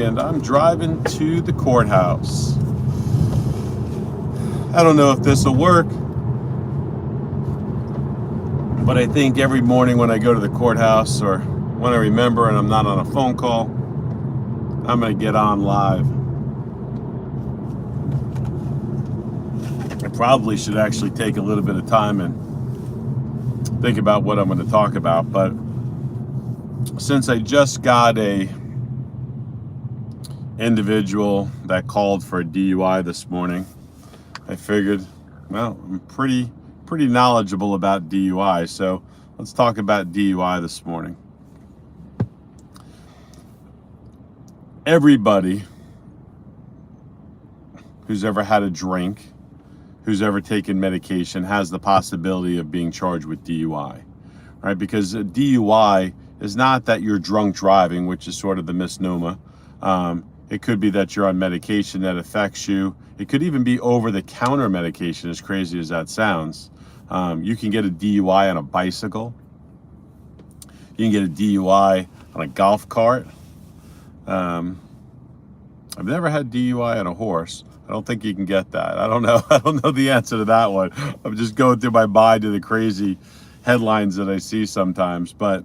and I'm driving to the courthouse. I don't know if this will work, but I think every morning when I go to the courthouse or when I remember and I'm not on a phone call, I'm going to get on live. I probably should actually take a little bit of time and think about what I'm going to talk about, but since I just got a individual that called for a DUI this morning, I figured, well, I'm pretty knowledgeable about DUI, so let's talk about DUI this morning. Everybody who's ever had a drink, who's ever taken medication, has the possibility of being charged with DUI, right? Because a DUI is not that you're drunk driving, which is sort of the misnomer. It could be that you're on medication that affects you. It could even be over-the-counter medication, as crazy as that sounds. You can get a DUI on a bicycle. You can get a DUI on a golf cart. I've never had DUI on a horse. I don't think you can get that. I don't know. I don't know the answer to that one. I'm just going through my mind to the crazy headlines that I see sometimes. But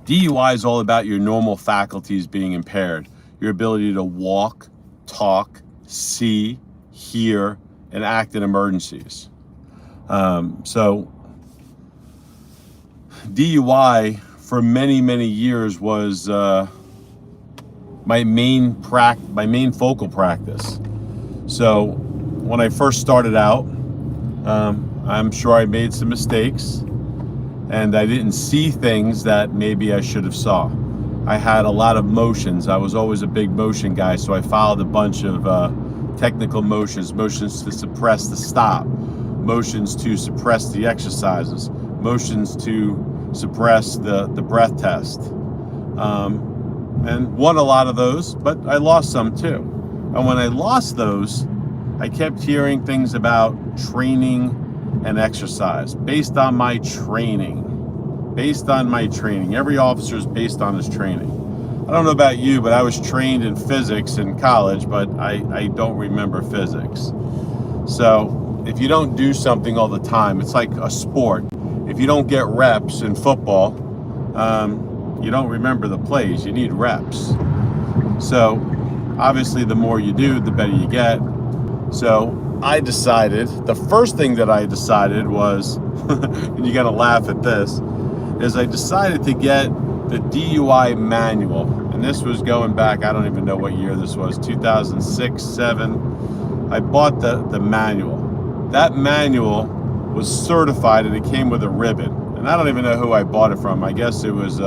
DUI is all about your normal faculties being impaired. Your ability to walk, talk, see, hear, and act in emergencies. So DUI for many years was my main focal practice. So when I first started out, I'm sure I made some mistakes and I didn't see things that maybe I should have saw. I had a lot of motions. I was always a big motion guy, so I followed a bunch of technical motions to suppress the stop, motions to suppress the exercises, motions to suppress the breath test. And won a lot of those, but I lost some too. And when I lost those, I kept hearing things about training and exercise based on my training. Every officer is based on his training. I don't know about you, but I was trained in physics in college, but I don't remember physics. So if you don't do something all the time, it's like a sport. If you don't get reps in football, you don't remember the plays. You need reps. So obviously the more you do, the better you get. So I decided, the first thing that I decided was, and you gotta laugh at this, is I decided to get the DUI manual. And this was going back, I don't even know what year this was, 2006, 7. I bought the manual. That manual was certified and it came with a ribbon. And I don't even know who I bought it from. I guess it was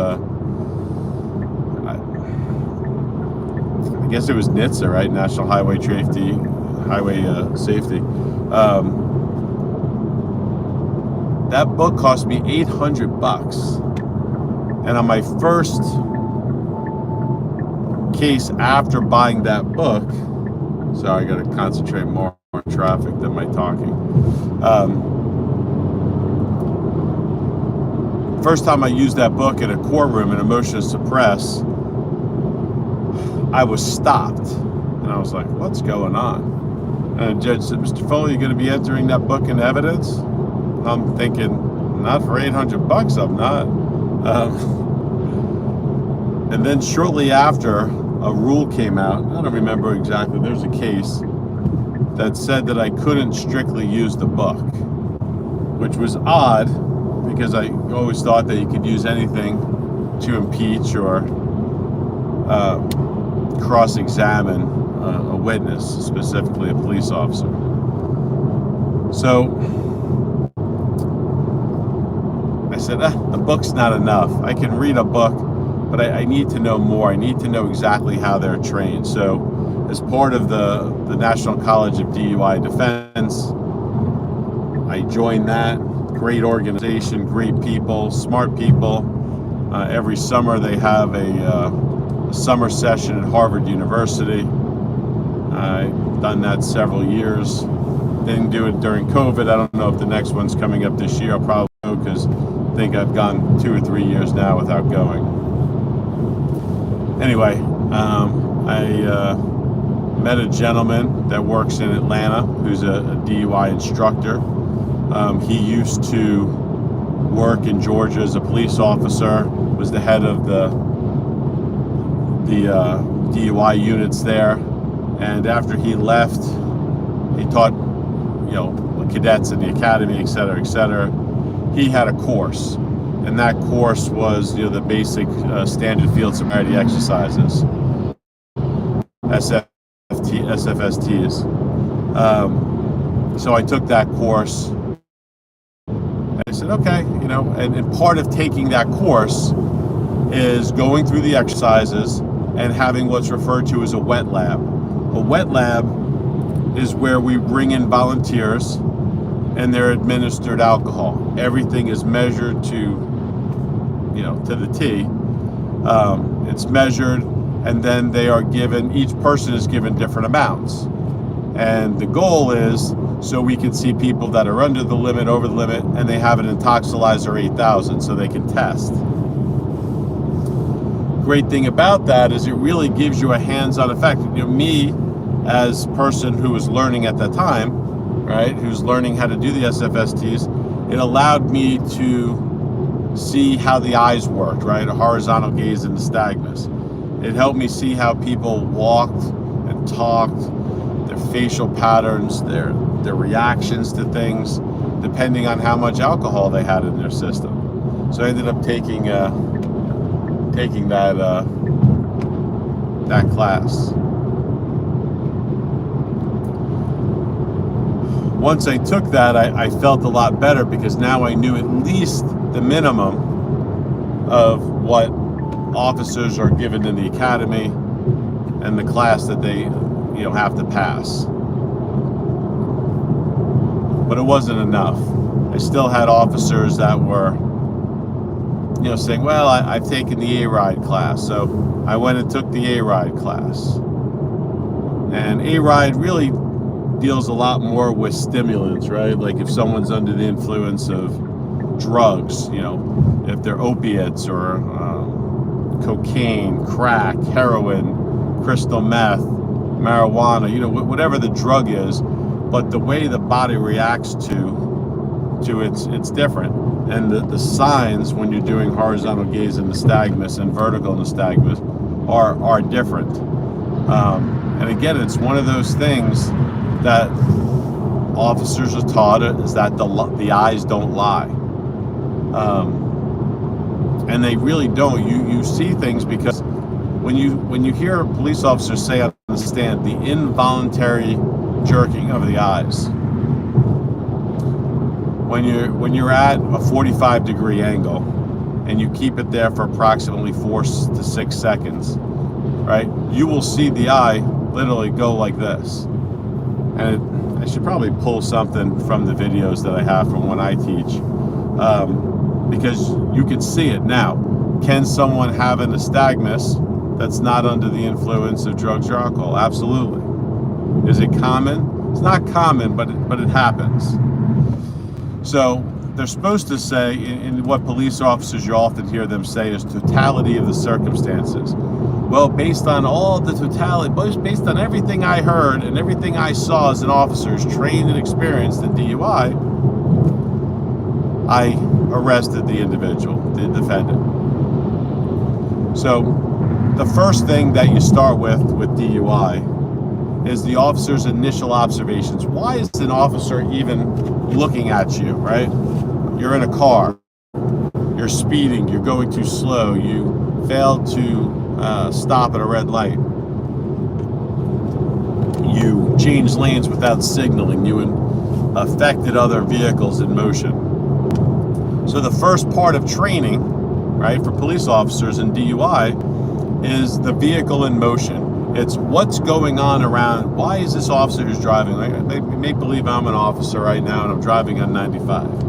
NHTSA, right? National Highway Safety. That book cost me $800. And on my first case after buying that book, sorry, I got to concentrate more on traffic than my talking. First time I used that book in a courtroom in a motion to suppress, I was stopped. And I was like, what's going on? And the judge said, Mr. Foley, you're going to be entering that book in evidence? And I'm thinking, not for $800, I'm not. And then shortly after, a rule came out. I don't remember exactly. There's a case that said that I couldn't strictly use the book, which was odd because I always thought that you could use anything to impeach or cross-examine a witness, specifically a police officer. So I said, the book's not enough. I can read a book, but I need to know more. I need to know exactly how they're trained. So as part of the National College of DUI Defense, I joined that. Great organization, great people, smart people. Every summer they have a summer session at Harvard University. I've done that several years. Didn't do it during COVID. I don't know if the next one's coming up this year. I'll probably go because think I've gone 2 or 3 years now without going. Anyway, I met a gentleman that works in Atlanta who's a DUI instructor. He used to work in Georgia as a police officer, was the head of the DUI units there, and after he left, he taught, cadets in the academy, et cetera, et cetera. He had a course, and that course was, the basic standard field sobriety exercises, SFSTs. So I took that course. I said, okay, and part of taking that course is going through the exercises and having what's referred to as a wet lab. A wet lab is where we bring in volunteers and they're administered alcohol. Everything is measured to the T. It's measured, and then they are given, each person is given different amounts. And the goal is so we can see people that are under the limit, over the limit, and they have an Intoxilyzer 8000 so they can test. Great thing about that is it really gives you a hands-on effect. Me as a person who was learning at that time, right, who's learning how to do the SFSTs, it allowed me to see how the eyes worked, right, a horizontal gaze and nystagmus. It helped me see how people walked and talked, their facial patterns, their reactions to things, depending on how much alcohol they had in their system. So I ended up taking that class. Once I took that, I felt a lot better because now I knew at least the minimum of what officers are given in the academy and the class that they have to pass. But it wasn't enough. I still had officers that were saying, well, I've taken the A-RIDE class. So I went and took the A-RIDE class. And A-RIDE really deals a lot more with stimulants, right? Like if someone's under the influence of drugs, if they're opiates or cocaine, crack, heroin, crystal meth, marijuana, whatever the drug is, but the way the body reacts to it's different. And the signs when you're doing horizontal gaze and nystagmus and vertical nystagmus are different. And again, it's one of those things that officers are taught is that the eyes don't lie. And they really don't. You see things because when you hear police officers say on the stand, the involuntary jerking of the eyes, when you're at a 45-degree angle and you keep it there for approximately 4 to 6 seconds, right, you will see the eye literally go like this. And I should probably pull something from the videos that I have from when I teach, because you can see it now. Can someone have a nystagmus that's not under the influence of drugs or alcohol? Absolutely. Is it common? It's not common, but it happens. So they're supposed to say, in what police officers you often hear them say is totality of the circumstances. Well, based on all the totality, based on everything I heard and everything I saw as an officer who's trained and experienced in DUI, I arrested the individual, the defendant. So the first thing that you start with DUI is the officer's initial observations. Why is an officer even looking at you, right? You're in a car, you're speeding, you're going too slow, you failed to stop at a red light, you changed lanes without signaling, you affected other vehicles in motion. So the first part of training, right, for police officers in DUI is the vehicle in motion. It's what's going on around. Why is this officer who's driving? They make believe I'm an officer right now and I'm driving on 95.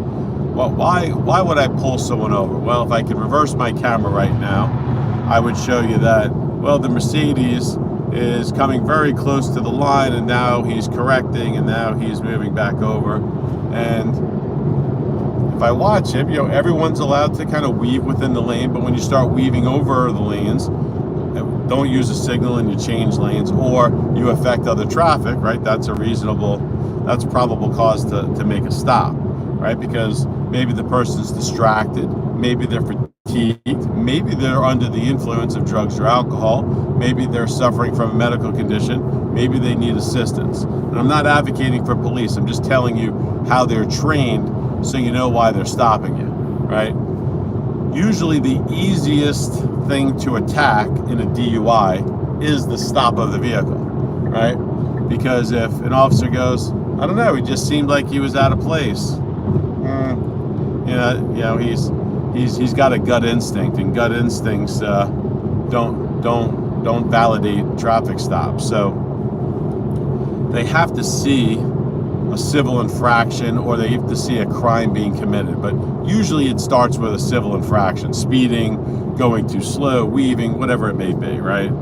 Well, why would I pull someone over? Well, if I could reverse my camera right now, I would show you that, well, the Mercedes is coming very close to the line and now he's correcting and now he's moving back over. And if I watch him, everyone's allowed to kind of weave within the lane, but when you start weaving over the lanes, don't use a signal and you change lanes, or you affect other traffic, right? That's probable cause to make a stop, right? Because maybe the person's distracted, maybe they're fatigued, maybe they're under the influence of drugs or alcohol, maybe they're suffering from a medical condition, maybe they need assistance. And I'm not advocating for police, I'm just telling you how they're trained so you know why they're stopping you, right? Usually the easiest thing to attack in a DUI is the stop of the vehicle, right? Because if an officer goes, I don't know, he just seemed like he was out of place. He's got a gut instinct, and gut instincts don't validate traffic stops. So they have to see a civil infraction, or they have to see a crime being committed. But usually it starts with a civil infraction: speeding, going too slow, weaving, whatever it may be, right?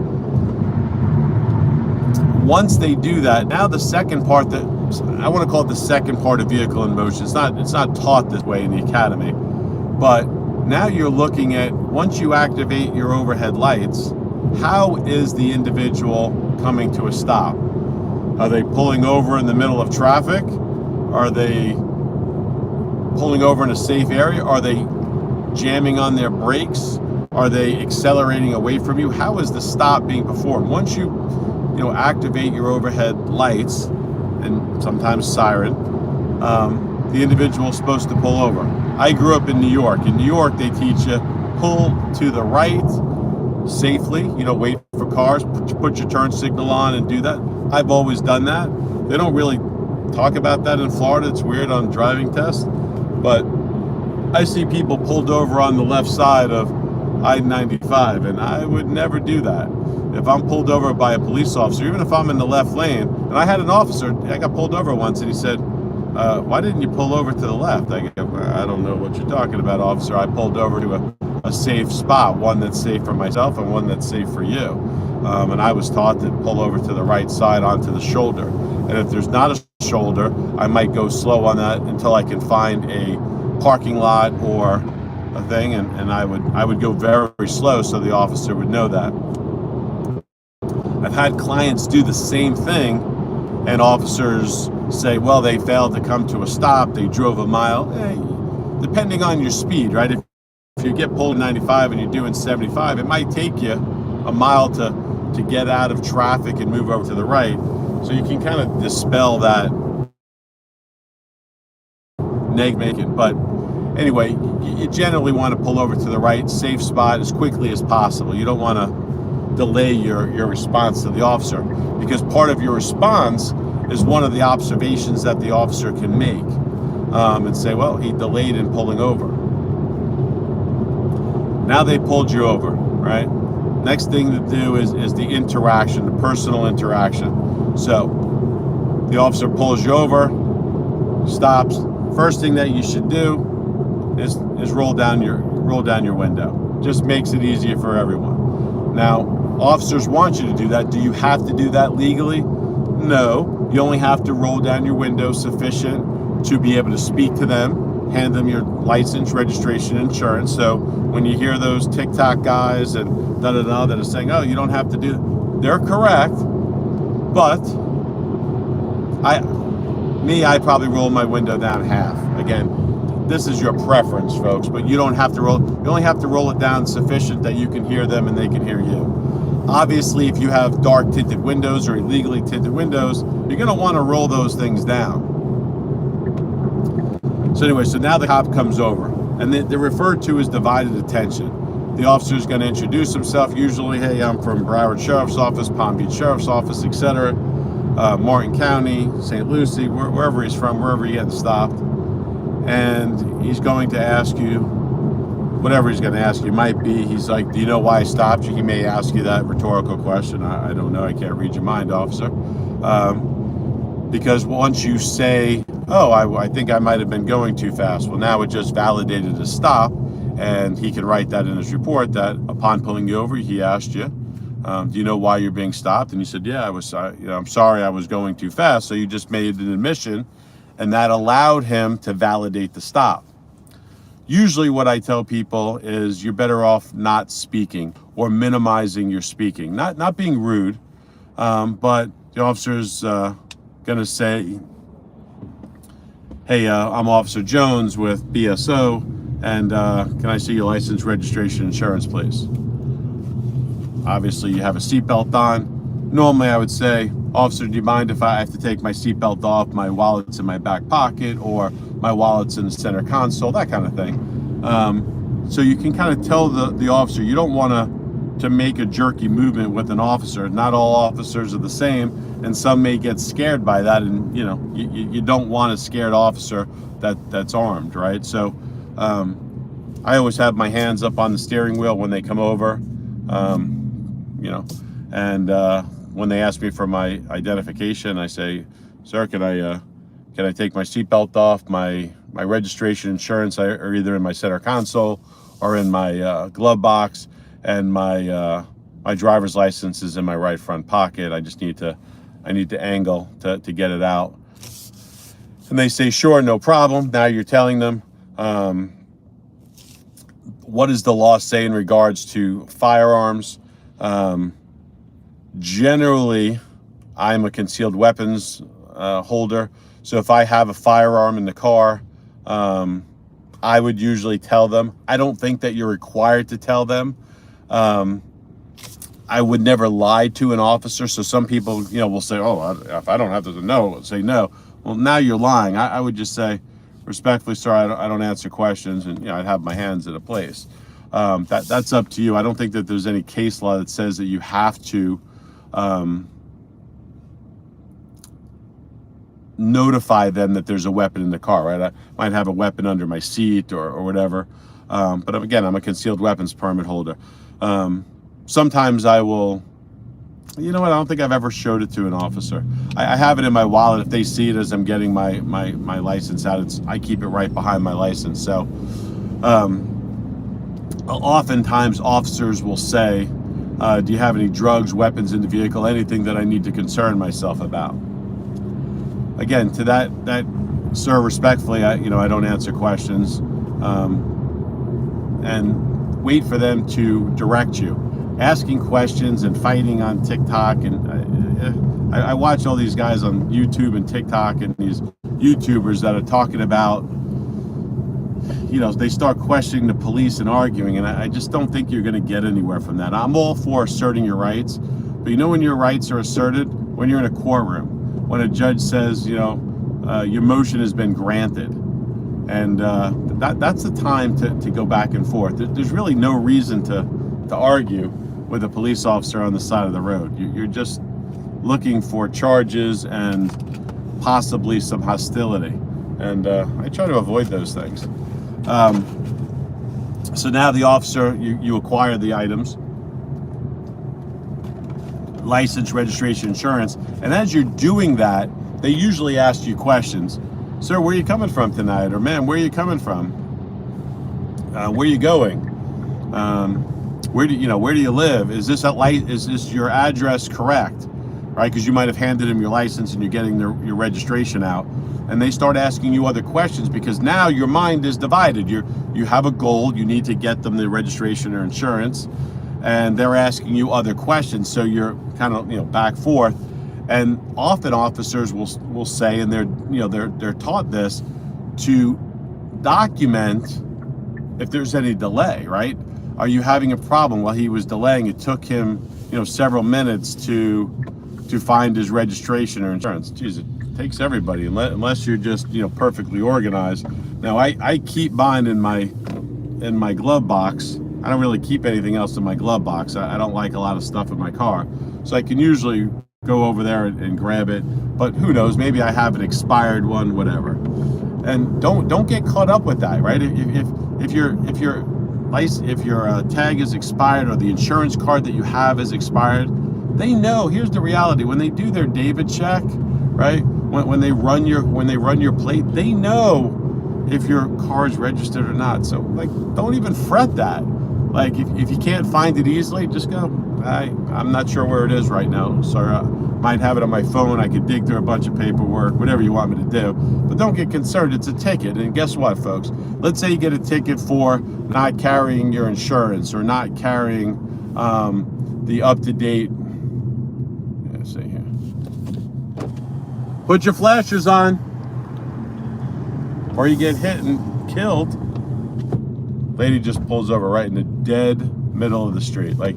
Once they do that, now the second part, that I want to call it the second part of vehicle in motion. It's not taught this way in the academy, but now you're looking at, once you activate your overhead lights, how is the individual coming to a stop? Are they pulling over in the middle of traffic? Are they pulling over in a safe area? Are they jamming on their brakes? Are they accelerating away from you? How is the stop being performed? Once you activate your overhead lights, and sometimes siren, the individual is supposed to pull over. I grew up in New York. In New York, they teach you pull to the right safely, wait for cars, put your turn signal on and do that. I've always done that. They don't really talk about that in Florida. It's weird on driving tests, but I see people pulled over on the left side of I-95, and I would never do that. If I'm pulled over by a police officer, even if I'm in the left lane, and I had an officer, I got pulled over once, and he said, why didn't you pull over to the left? I go, I don't know what you're talking about, officer. I pulled over to a safe spot, one that's safe for myself and one that's safe for you. And I was taught to pull over to the right side onto the shoulder. And if there's not a shoulder, I might go slow on that until I can find a parking lot or a thing, and I would go very, very slow so the officer would know that. I've had clients do the same thing, and officers say, well, they failed to come to a stop, they drove a mile. Depending on your speed, right? If you get pulled 95 and you're doing 75, it might take you a mile to get out of traffic and move over to the right. So you can kind of dispel that negative. But anyway, you generally want to pull over to the right, safe spot, as quickly as possible. You don't want to delay your response to the officer, because part of your response is one of the observations that the officer can make, and say, well, he delayed in pulling over. Now they pulled you over, right? Next thing to do is the interaction, the personal interaction. So the officer pulls you over, stops. First thing that you should do is roll down your window. Just makes it easier for everyone. Now, officers want you to do that. Do you have to do that legally? No. You only have to roll down your window sufficient to be able to speak to them, hand them your license, registration, insurance. So when you hear those TikTok guys and that are saying, oh, you don't have to do that, they're correct. But I probably roll my window down half. Again, this is your preference, folks, but you don't have to roll. You only have to roll it down sufficient that you can hear them and they can hear you. Obviously, if you have dark tinted windows or illegally tinted windows, you're going to want to roll those things down. So anyway, so now the cop comes over, and they're referred to as divided attention. The officer is going to introduce himself, usually, hey, I'm from Broward Sheriff's Office, Palm Beach Sheriff's Office, etc., Martin County, St. Lucie, wherever he's from, wherever he gets stopped. And he's going to ask you, whatever he's going to ask you, might be, he's like, do you know why I stopped you? He may ask you that rhetorical question. I don't know. I can't read your mind, officer. Because once you say, oh, I think I might have been going too fast. Well, now it just validated a stop, and he can write that in his report that upon pulling you over, he asked you, do you know why you're being stopped? And you said, yeah, I'm sorry, I was going too fast. So you just made an admission, and that allowed him to validate the stop. Usually what I tell people is you're better off not speaking or minimizing your speaking. Not being rude, but the officer's going to say, hey, I'm Officer Jones with BSO, and can I see your license, registration, insurance, please? Obviously, you have a seatbelt on. Normally, I would say, officer, do you mind if I have to take my seatbelt off? My wallet's in my back pocket, or my wallet's in the center console, that kind of thing. So you can kind of tell the officer, you don't want to make a jerky movement with an officer. Not all officers are the same, and some may get scared by that, and you don't want a scared officer that's armed, right? So I always have my hands up on the steering wheel when they come over, and when they ask me for my identification, I say, sir, can I take my seatbelt off? My registration, insurance are either in my center console or in my glove box, and my driver's license is in my right front pocket. I need to angle to get it out. And they say, sure, no problem. Now you're telling them, what does the law say in regards to firearms? Generally, I'm a concealed weapons holder. So if I have a firearm in the car, I would usually tell them. I don't think that you're required to tell them. I would never lie to an officer. So some people, will say, oh, if I don't have to know, say no. Well, now you're lying. I would just say, respectfully, sir, I don't answer questions, and I'd have my hands in a place. That's up to you. I don't think that there's any case law that says that you have to notify them that there's a weapon in the car, right? I might have a weapon under my seat or whatever. But again, I'm a concealed weapons permit holder. Sometimes I will, I don't think I've ever showed it to an officer. I have it in my wallet. If they see it as I'm getting my license out, I keep it right behind my license. So oftentimes officers will say, do you have any drugs, weapons in the vehicle, anything that I need to concern myself about? Again, to that sir, respectfully, I don't answer questions, and wait for them to direct you. Asking questions and fighting on TikTok, and I watch all these guys on YouTube and TikTok, and these YouTubers that are talking about, they start questioning the police and arguing, and I just don't think you're going to get anywhere from that. I'm all for asserting your rights, but when your rights are asserted? When you're in a courtroom, when a judge says, your motion has been granted, and that's the time to go back and forth. There's really no reason to argue with a police officer on the side of the road. You're just looking for charges and possibly some hostility, and I try to avoid those things. So now the officer, you acquire the items, license, registration, insurance, and as you're doing that, they usually ask you questions. Sir, where are you coming from tonight? Or ma'am, where are you coming from? Where are you going? Where do you live? Is this your address correct? Right? Because you might have handed them your license and you're getting your registration out, and they start asking you other questions because now your mind is divided. You have a goal. You need to get them the registration or insurance, and they're asking you other questions. So you're kind of back forth, and often officers will say, and they're taught this, to document if there's any delay. Right? Are you having a problem? While he was delaying, it took him several minutes to find his registration or insurance. Jeez, it takes everybody, unless you're just perfectly organized. Now I keep mine in my glove box. I don't really keep anything else in my glove box. I don't like a lot of stuff in my car, so I can usually go over there and grab it. But who knows? Maybe I have an expired one, whatever. And don't get caught up with that, right? If your tag is expired or the insurance card that you have is expired, they know. Here's the reality: when they do their David check, right? When they run your plate, they know if your car is registered or not. So don't even fret that. If you can't find it easily, just go, I'm not sure where it is right now. So I might have it on my phone. I could dig through a bunch of paperwork, whatever you want me to do. But don't get concerned. It's a ticket. And guess what, folks? Let's say you get a ticket for not carrying your insurance or not carrying the up-to-date. Let's see here. Put your flashers on, or you get hit and killed. Lady just pulls over right in the dead middle of the street. Like,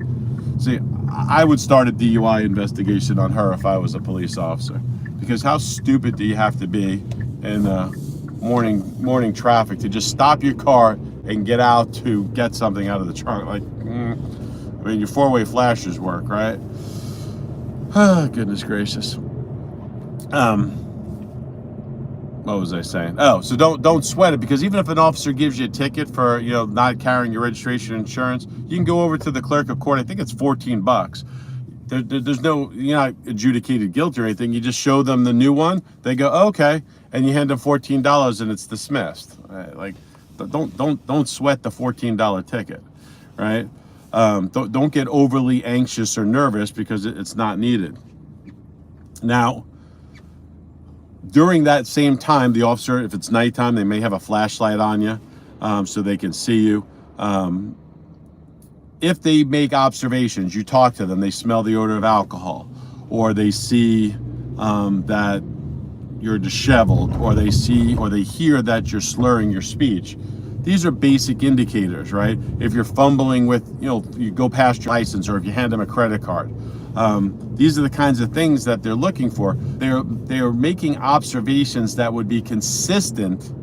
see, I would start a DUI investigation on her if I was a police officer, because how stupid do you have to be in morning traffic to just stop your car and get out to get something out of the trunk? Like, I mean, your four-way flashers work, right? Goodness gracious. What was I saying? Oh, so don't sweat it, because even if an officer gives you a ticket for, you know, not carrying your registration and insurance, you can go over to the clerk of court. I think it's $14. There's no, you're not adjudicated guilty or anything. You just show them the new one. They go, okay, and you hand them $14 and it's dismissed. Right? Like, don't sweat the $14 ticket, right? Don't get overly anxious or nervous because it's not needed. Now, during that same time, the officer, if it's nighttime, they may have a flashlight on you so they can see you. If they make observations, you talk to them, they smell the odor of alcohol, or they see that you're disheveled, or they hear that you're slurring your speech. These are basic indicators, right? If you're fumbling with, you go past your license, or if you hand them a credit card. These are the kinds of things that they're looking for. They are making observations that would be consistent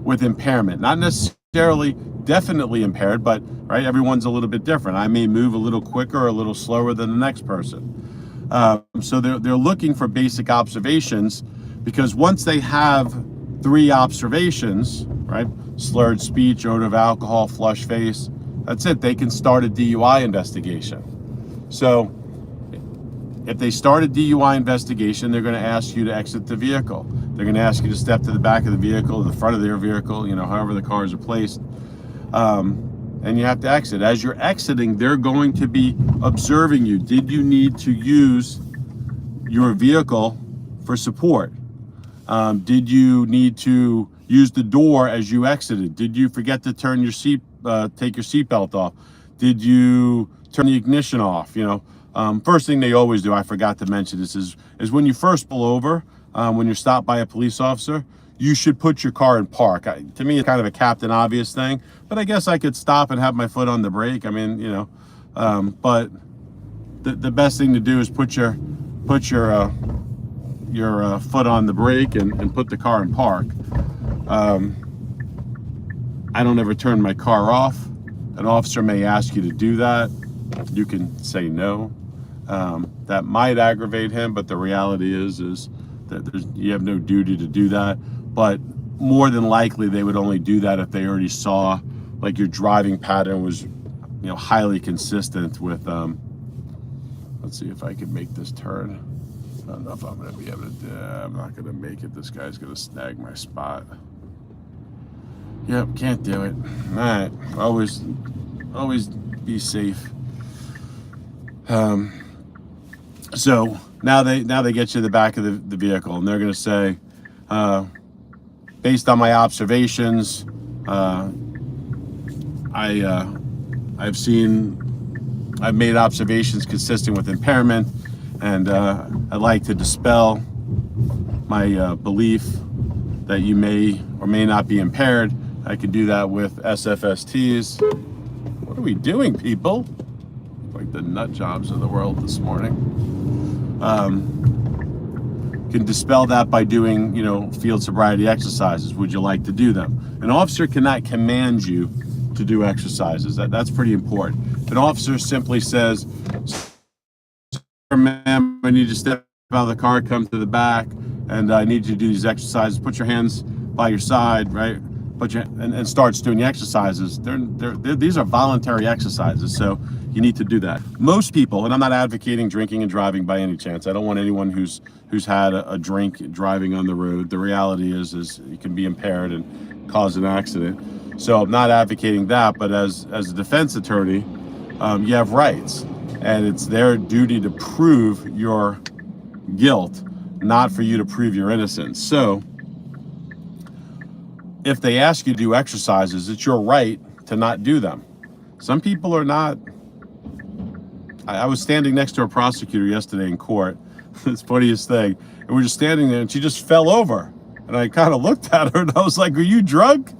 with impairment, not necessarily definitely impaired, but right, everyone's a little bit different. I may move a little quicker or a little slower than the next person. So they're looking for basic observations, because once they have 3 observations, right, slurred speech, odor of alcohol, flush face, that's it. They can start a DUI investigation. So if they start a DUI investigation, they're going to ask you to exit the vehicle. They're going to ask you to step to the back of the vehicle, the front of their vehicle, however the cars are placed. And you have to exit. As you're exiting, they're going to be observing you. Did you need to use your vehicle for support? Did you need to use the door as you exited? Did you forget to turn your take your seatbelt off? Did you turn the ignition off? First thing they always do, I forgot to mention this, is when you first pull over, when you're stopped by a police officer, you should put your car in park. To me, it's kind of a Captain Obvious thing, but I guess I could stop and have my foot on the brake. I mean, but the best thing to do is put your foot on the brake and put the car in park. I don't ever turn my car off. An officer may ask you to do that. You can say no. That might aggravate him, but the reality is that you have no duty to do that. But more than likely, they would only do that if they already saw, like, your driving pattern was, highly consistent with. Let's see if I can make this turn. I don't know if I'm going to be able to do it. I'm not going to make it. This guy's going to snag my spot. Yep, can't do it. All right, always be safe. So now they get you to the back of the vehicle, and they're going to say, based on my observations, I've made observations consistent with impairment, and I'd like to dispel my belief that you may or may not be impaired. I can do that with SFSTs. What are we doing, people? Like the nut jobs of the world this morning. Can dispel that by doing, field sobriety exercises. Would you like to do them? An officer cannot command you to do exercises. That's pretty important. If an officer simply says, ma'am, I need you to step out of the car, come to the back, and I need you to do these exercises. Put your hands by your side, right? And starts doing the exercises. These are voluntary exercises, so you need to do that. Most people, and I'm not advocating drinking and driving by any chance. I don't want anyone who's had a drink driving on the road. The reality is you can be impaired and cause an accident. So I'm not advocating that, but as a defense attorney, you have rights. and it's their duty to prove your guilt, not for you to prove your innocence. So if they ask you to do exercises, it's your right to not do them. Some people are not. I was standing next to a prosecutor yesterday in court. It's the funniest thing. And we're just standing there, and she just fell over. And I kind of looked at her, and I was like, "Are you drunk?"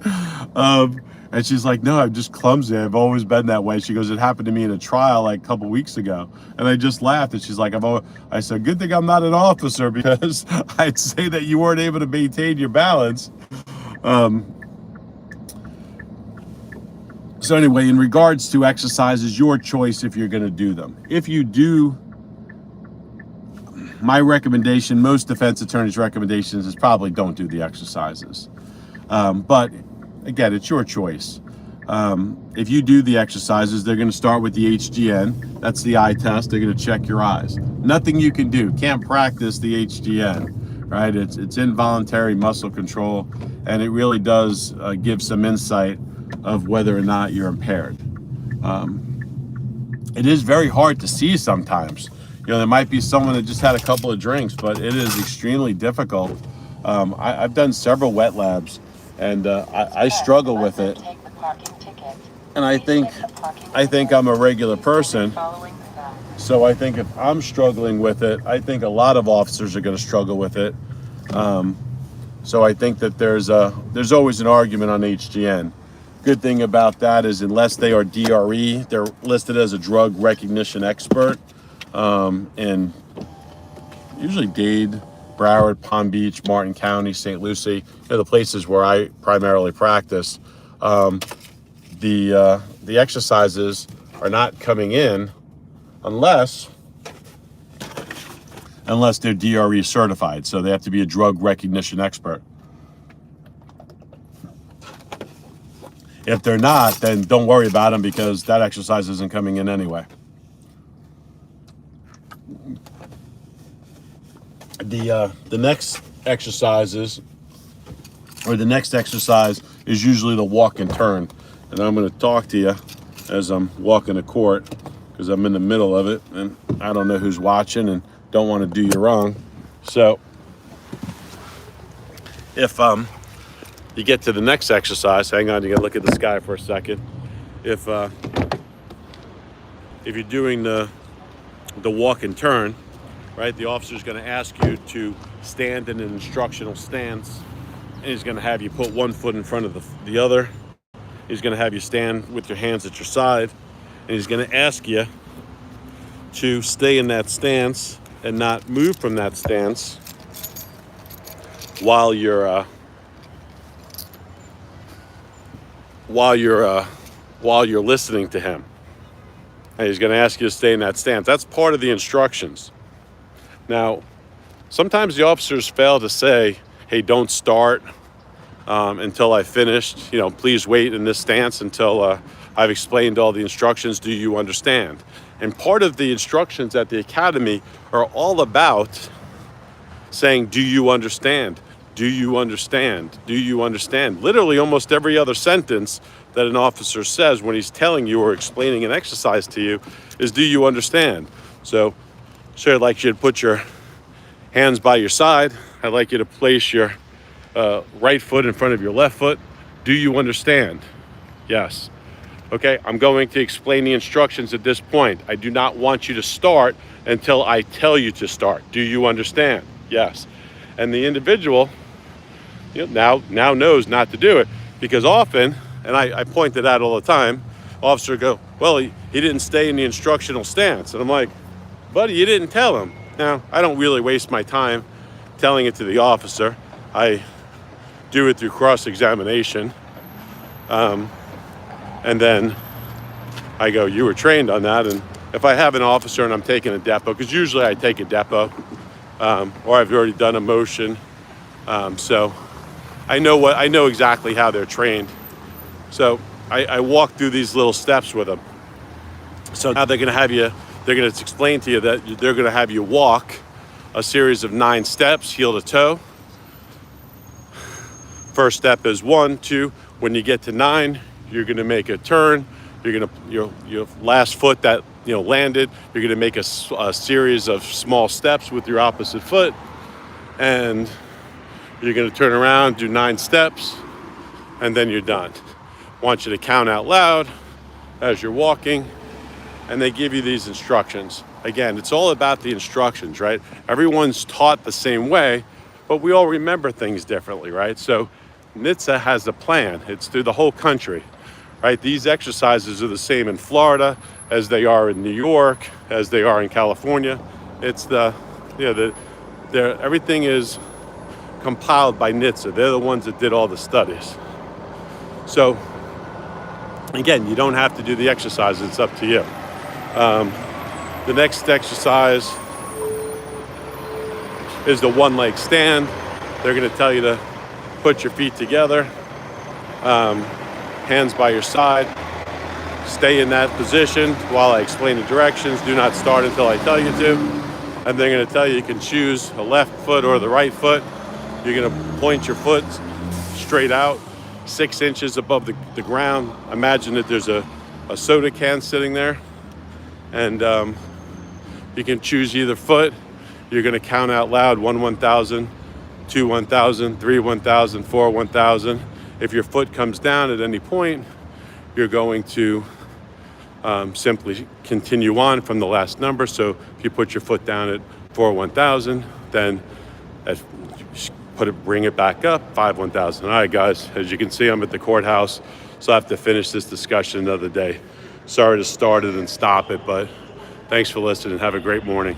And she's like, "No, I'm just clumsy. I've always been that way." She goes, "It happened to me in a trial like a couple weeks ago." And I just laughed. And she's like, I said, "Good thing I'm not an officer, because I'd say that you weren't able to maintain your balance." So anyway, in regards to exercises, your choice if you're going to do them. If you do, my recommendation, most defense attorneys' recommendations, is probably don't do the exercises. But again, it's your choice. If you do the exercises, they're going to start with the HGN. That's the eye test. They're going to check your eyes. Nothing you can do. Can't practice the HGN, right? It's involuntary muscle control, and it really does give some insight of whether or not you're impaired. It is very hard to see sometimes. There might be someone that just had a couple of drinks, but it is extremely difficult. I've done several wet labs, and I struggle with it. And I think I'm a regular person. So I think if I'm struggling with it, I think a lot of officers are going to struggle with it. So I think that there's always an argument on HGN. Good thing about that is, unless they are DRE, they're listed as a drug recognition expert. And usually Dade, Broward, Palm Beach, Martin County, St. Lucie, the places where I primarily practice. The exercises are not coming in unless they're DRE certified. So they have to be a drug recognition expert. If they're not, then don't worry about them, because that exercise isn't coming in anyway. The next exercises, or the next exercise, is usually the walk and turn. And I'm going to talk to you as I'm walking to court, because I'm in the middle of it, and I don't know who's watching and don't want to do you wrong. So if you get to the next exercise, hang on, you got to look at the sky for a second. If you're doing the walk and turn, right, the officer's going to ask you to stand in an instructional stance, and he's going to have you put one foot in front of the other. He's going to have you stand with your hands at your side, and he's going to ask you to stay in that stance and not move from that stance while you're listening to him. And he's going to ask you to stay in that stance. That's part of the instructions. Now, sometimes the officers fail to say, "Hey, don't start until I've finished. Please wait in this stance until I've explained all the instructions. Do you understand?" And part of the instructions at the academy are all about saying, "Do you understand? Do you understand? Do you understand?" Literally almost every other sentence that an officer says when he's telling you or explaining an exercise to you is, "Do you understand?" So I'd like you to put your hands by your side. I'd like you to place your right foot in front of your left foot. Do you understand? Yes. Okay, I'm going to explain the instructions at this point. I do not want you to start until I tell you to start. Do you understand? Yes. And the individual now knows not to do it, because often, and I point that out all the time, officer go, "Well, he didn't stay in the instructional stance." And I'm like, "Buddy, you didn't tell him." Now, I don't really waste my time telling it to the officer. I do it through cross-examination. And then I go, "You were trained on that." And if I have an officer and I'm taking a depo, because usually I take a depo, or I've already done a motion, so I know exactly how they're trained. So I walk through these little steps with them. So now they're going to explain to you that they're going to have you walk a series of 9 steps, heel to toe. First step is 1, 2. When you get to 9, you're going to make a turn. Your last foot that landed, you're going to make a series of small steps with your opposite foot, and you're going to turn around, do 9 steps, and then you're done. I want you to count out loud as you're walking, and they give you these instructions. Again, it's all about the instructions, right? Everyone's taught the same way, but we all remember things differently, right? So NHTSA has a plan. It's through the whole country, right? These exercises are the same in Florida as they are in New York, as they are in California. It's everything is compiled by NHTSA. They're the ones that did all the studies. So again, you don't have to do the exercise. It's up to you. The next exercise is the one leg stand. They're going to tell you to put your feet together, hands by your side. Stay in that position while I explain the directions. Do not start until I tell you to. And they're going to tell you can choose a left foot or the right foot. You're going to point your foot straight out, 6 inches above the ground. Imagine that there's a soda can sitting there. And you can choose either foot. You're going to count out loud 1, 1,000, 2, 1,000, 3, 1,000, 4, 1,000. If your foot comes down at any point, you're going to simply continue on from the last number. So if you put your foot down at 4, 1,000, then bring it back up, 5, 1,000. All right, guys, as you can see, I'm at the courthouse, so I have to finish this discussion another day. Sorry to start it and stop it, but thanks for listening. Have a great morning.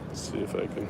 Let's see if I can...